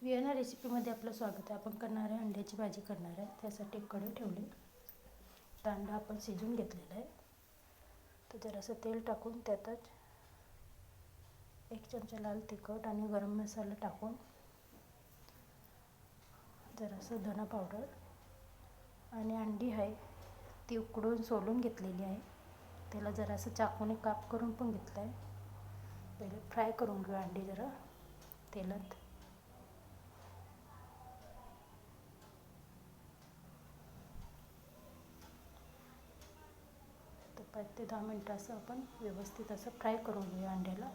Vienna रेसिपीमध्ये आपलं स्वागत आहे. आपण करणार आहे अंड्याची भाजी करणार आहे. त्यासाठी एक कढई ठेवली. अंडा आपण शिजवून घेतलेला आहे. तर जरासं तेल टाकून त्यातच 1 चमचा लाल तिखट आणि गरम मसाला टाकून जरासं धना पावडर आणि अंडी आहे ती उकडून सोलून घेतलेली आहे. त्याला जरासं चाकूने काप करून पण घेतलं आहे. पहिले फ्राय करून घेऊ अंडी जरा तेलात. तर 5 ते 10 मिनटं असं आपण व्यवस्थित असं फ्राय करून घेऊया अंड्याला.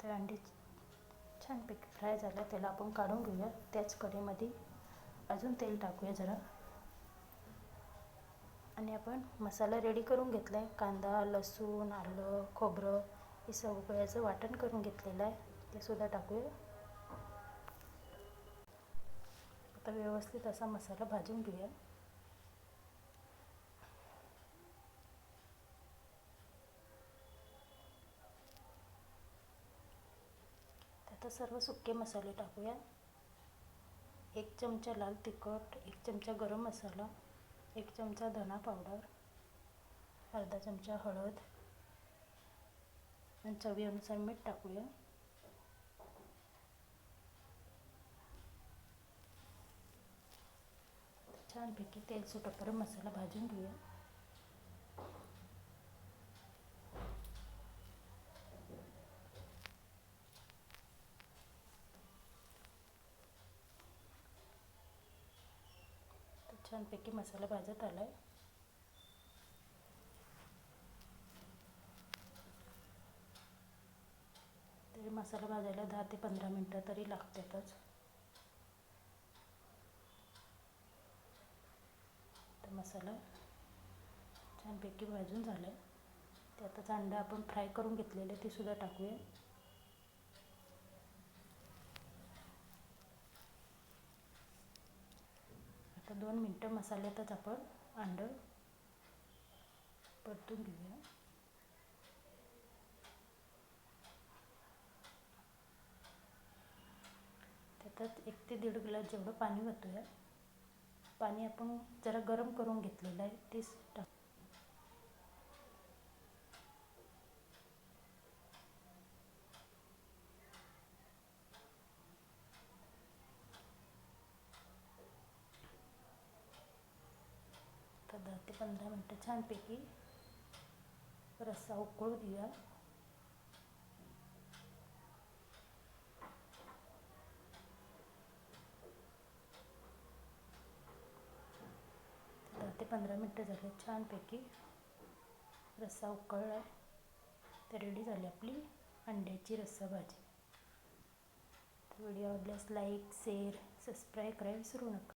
तर अंडी छानपैकी फ्राय झालं. त्याला आपण काढून घेऊया. त्याच कढईमध्ये अजून तेल टाकूया जरा आणि आपण मसाला रेडी करून घेतला आहे. कांदा, लसूण, आलं, खोबरं हे सगळ्याचं वाटण करून घेतलेलं आहे. ते सुद्धा टाकूया. आता व्यवस्थित असा मसाला भाजून घेऊया. आता सर्व सुके मसाले टाकूया. 1 चमचा लाल तिखट, 1 चमचा गरम मसाला, 1 चमचा धना पावडर, अर्धा चमचा हळद आणि चवीनुसार मीठ टाकूया. छानपैकी तेल सुटेपर्यंत मसाला भाजून घेऊया. छानपैकी मसाला भाजत आला आहे. तरी मसाला भाजायला 10 ते 15 मिनटं तरी लागतातच. तर मसाला छानपैकी भाजून झाला आहे. त्यातच अंडा आपण फ्राय करून घेतलेले ते सुद्धा टाकूया. आता 2 मिनटं मसाल्यातच आपण अंडं परतून घेऊया. त्यात 1 ते 1.5 ग्लास जेवढं पाणी ओतूया. पाणी आपण जरा गरम करून घेतलेलं आहे तेच टाक. तर 10 ते 15 मिनटं छानपैकी रस्सा उकळू देऊया. ते 15 मिनटं झाले. छानपैकी रस्सा उकळला आहे. तर रेडी झाली आपली अंड्याची रस्सा भाजी. व्हिडिओ आवडल्यास लाईक, शेअर, सबस्क्राईब करायला विसरू नका.